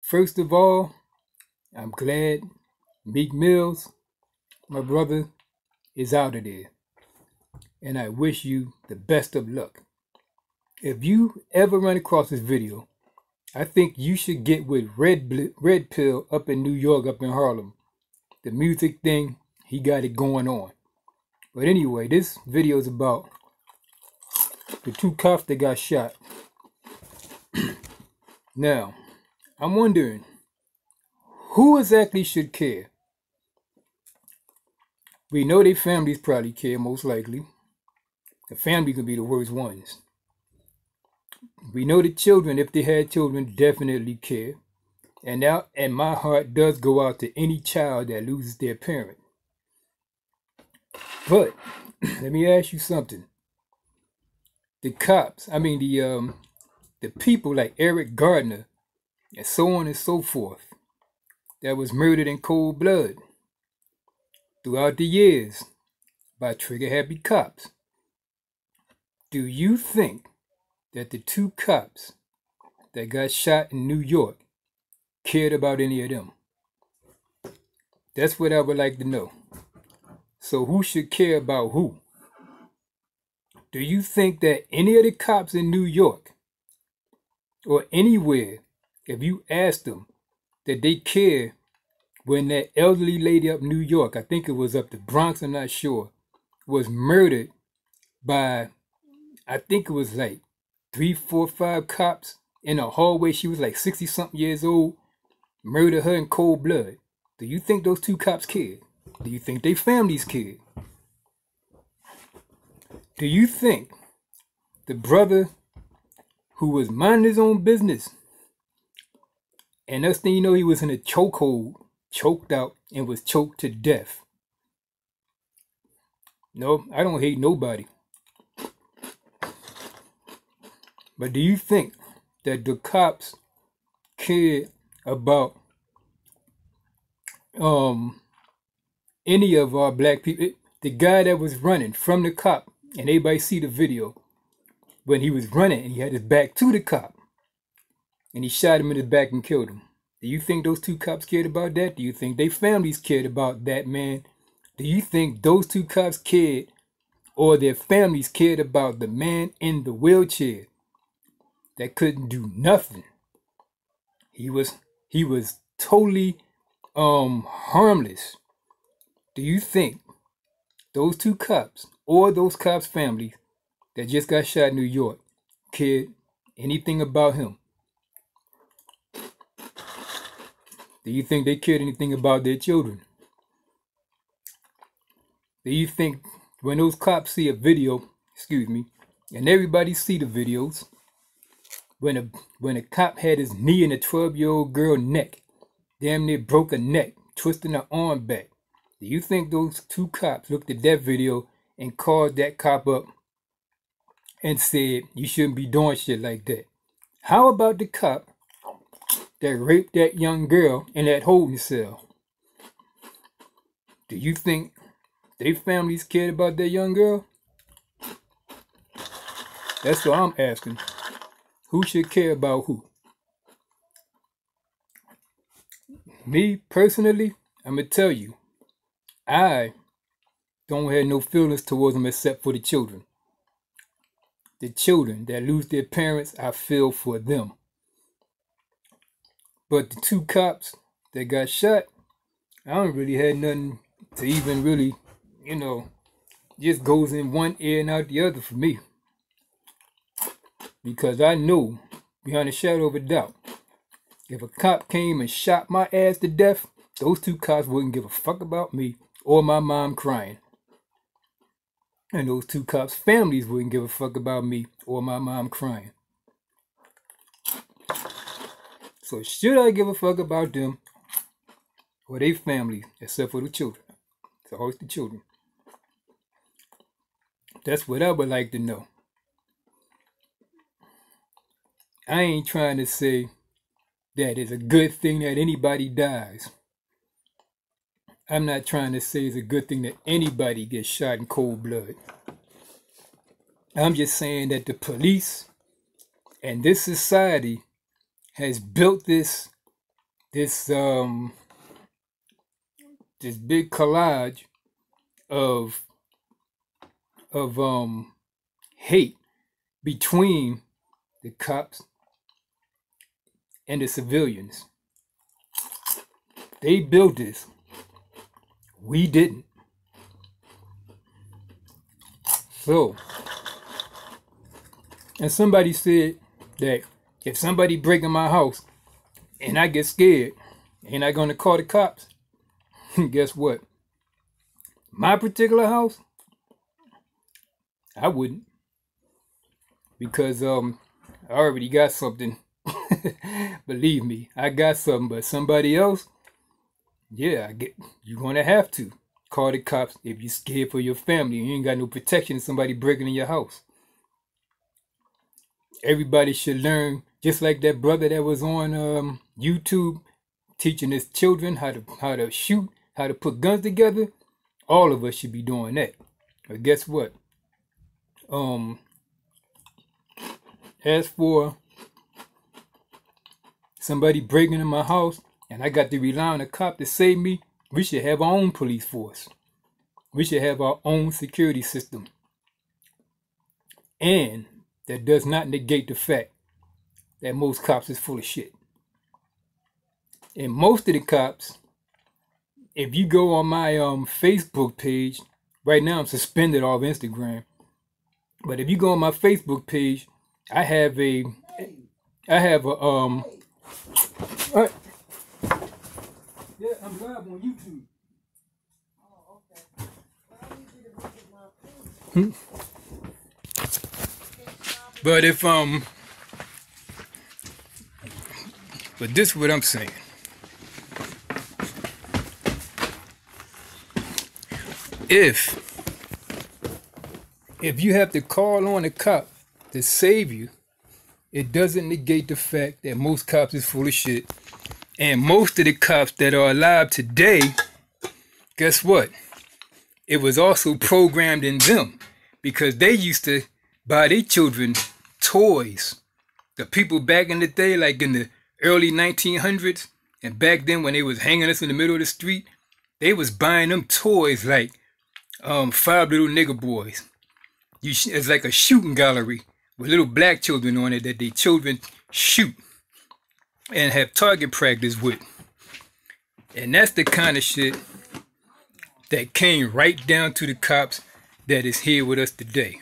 First of all, I'm glad Meek Mills, my brother, is out of there. And I wish you the best of luck. If you ever run across this video, I think you should get with Red Pill up in New York, up in Harlem. The music thing, he got it going on. But anyway, this video is about the two cops that got shot. Now, I'm wondering, who exactly should care? We know their families probably care, most likely. The family could be the worst ones. We know the children, if they had children, definitely care. And my heart does go out to any child that loses their parent. But let me ask you something. The cops, the people like Eric Gardner and so on and so forth, that was murdered in cold blood throughout the years by trigger-happy cops. Do you think that the two cops that got shot in New York cared about any of them? That's what I would like to know. So who should care about who? Do you think that any of the cops in New York or anywhere, if you ask them, that they care when that elderly lady up New York, I think it was up the Bronx, I'm not sure, was murdered by, I think it was like 3, 4, 5 cops in a hallway. She was like 60-something years old, murdered her in cold blood. Do you think those two cops cared? Do you think their families cared? Do you think the brother who was minding his own business, and next thing you know, he was in a chokehold, choked out, and was choked to death? No, I don't hate nobody. But do you think that the cops cared about any of our black people? The guy that was running from the cop, and everybody see the video, when he was running and he had his back to the cop, and he shot him in his back and killed him. Do you think those two cops cared about that? Do you think their families cared about that man? Do you think those two cops cared, or their families cared about the man in the wheelchair that couldn't do nothing? He was totally harmless. Do you think those two cops or those cops' families that just got shot in New York cared anything about him? Do you think they cared anything about their children? Do you think when those cops see a video, and everybody see the videos, when a cop had his knee in a 12-year-old girl's neck, damn near broke her neck, twisting her arm back, do you think those two cops looked at that video and called that cop up and said, you shouldn't be doing shit like that? How about the cop that raped that young girl in that holding cell? Do you think their families cared about that young girl? That's what I'm asking. Who should care about who? Me, personally, I'm going to tell you, I don't have no feelings towards them except for the children. The children that lose their parents, I feel for them. But the two cops that got shot, I don't really have nothing to even really, just goes in one ear and out the other for me. Because I know, beyond a shadow of a doubt, if a cop came and shot my ass to death, those two cops wouldn't give a fuck about me or my mom crying. And those two cops' families wouldn't give a fuck about me or my mom crying. So should I give a fuck about them or their families, except for the children? It's always the children. That's what I would like to know. I ain't trying to say that it's a good thing that anybody dies. I'm not trying to say it's a good thing that anybody gets shot in cold blood. I'm just saying that the police and this society has built this this this big collage of hate between the cops and the civilians. They built this. We didn't. So, and somebody said that if somebody break in my house and I get scared, ain't I gonna call the cops? Guess what? My particular house, I wouldn't. Because I already got something. Believe me, I got something, but somebody else, yeah, you're gonna have to call the cops if you're scared for your family and you ain't got no protection of somebody breaking in your house. Everybody should learn, just like that brother that was on YouTube teaching his children how to shoot, how to put guns together. All of us should be doing that. But guess what? As for somebody breaking in my house and I got to rely on a cop to save me, we should have our own police force. We should have our own security system. And that does not negate the fact that most cops is full of shit. And most of the cops, if you go on my Facebook page, right now I'm suspended off Instagram, but if you go on my Facebook page, I have a yeah, I'm live on YouTube. Oh, okay. But if but this is what I'm saying. If you have to call on a cop to save you, it doesn't negate the fact that most cops is full of shit. And most of the cops that are alive today, guess what? It was also programmed in them because they used to buy their children toys. The people back in the day, like in the early 1900s, and back then when they was hanging us in the middle of the street, they was buying them toys like 5 Little Nigger Boys. It's like a shooting gallery with little black children on it that they children shoot and have target practice with. And that's the kind of shit that came right down to the cops that is here with us today.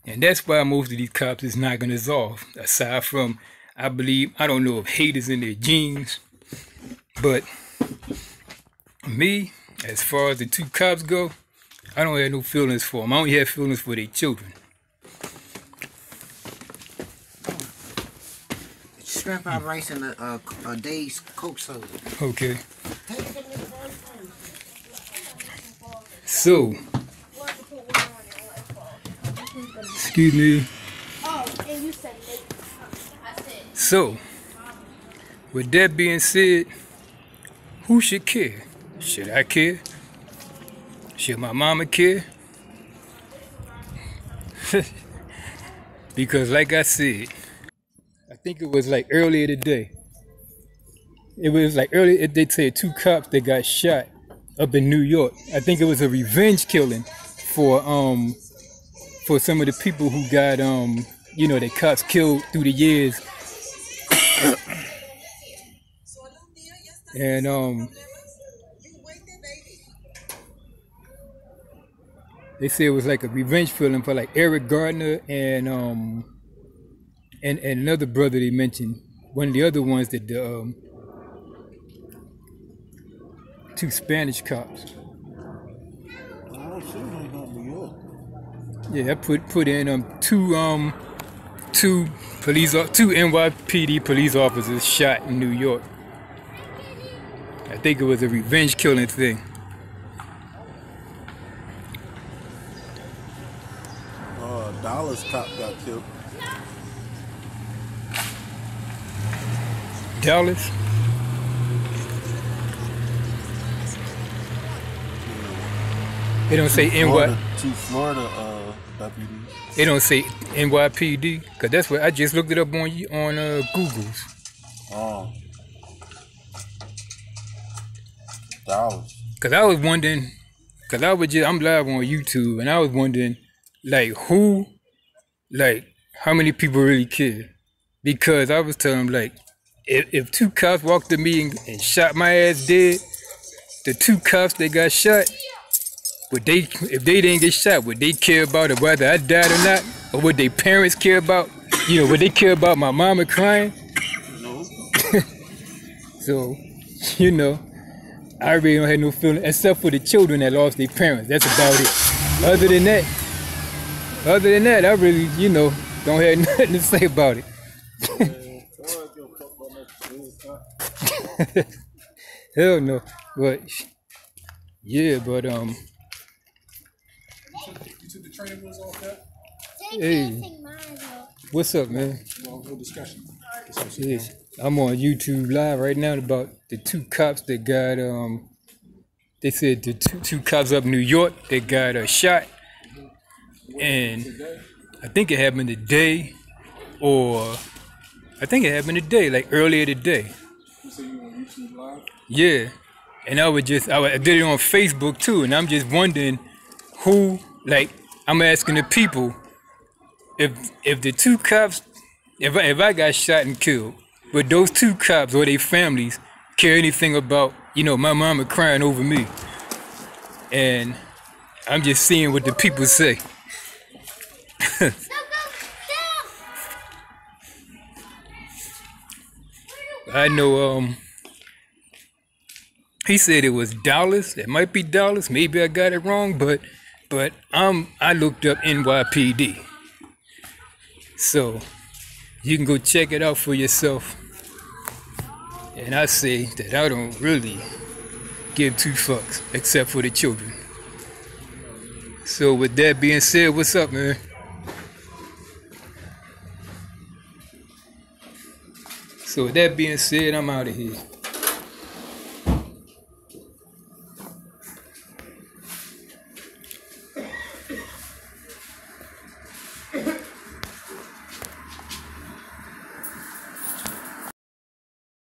And that's why most of these cops is not going to dissolve. Aside from, I believe, I don't know if hate is in their genes, but me, as far as the two cops go, I don't have no feelings for them. I only have feelings for their children. Scrap out rice and a day's Coke soda. Okay. So, excuse me. So, with that being said, who should care? Should I care? Should my mama care? Because like I said, I think it was like earlier today. It was like earlier, they said 2 cops that got shot up in New York. I think it was a revenge killing for some of the people who got you know, the cops killed through the years. And they say it was like a revenge feeling for like Eric Gardner and another brother they mentioned. One of the other ones that the 2 Spanish cops. Yeah, I put in two NYPD police officers shot in New York. I think it was a revenge killing thing. Dallas cop got killed. Dallas? They don't say NY. 2 Florida deputies. They don't say NYPD, cause that's what I just looked it up on Google's. Oh. Dollars. Cause I was wondering, cause I'm live on YouTube, and I was wondering, like, how many people really care? Because I was telling them, like, if two cops walked to me and shot my ass dead, the two cops that got shot, if they didn't get shot, would they care about it whether I died or not? Or would their parents care about, would they care about my mama crying? No. So, I really don't have no feeling, except for the children that lost their parents. That's about it. Other than that, I really, don't have nothing to say about it. Hell no. But yeah, but You took the training wheels off that? hey, what's up, man? No discussion. Yeah, I'm on YouTube live right now about the two cops that got they said the two cops up in New York that got shot, and I think it happened today, like earlier today. You say you on YouTube Live? Yeah, and I did it on Facebook too, and I'm just wondering I'm asking the people if the two cops, if I got shot and killed, would those two cops or their families care anything about, my mama crying over me? And I'm just seeing what the people say. I know, he said it was dollars. It might be dollars. Maybe I got it wrong, but I looked up NYPD. So you can go check it out for yourself. And I say that I don't really give two fucks except for the children. So with that being said, what's up, man? So with that being said, I'm out of here.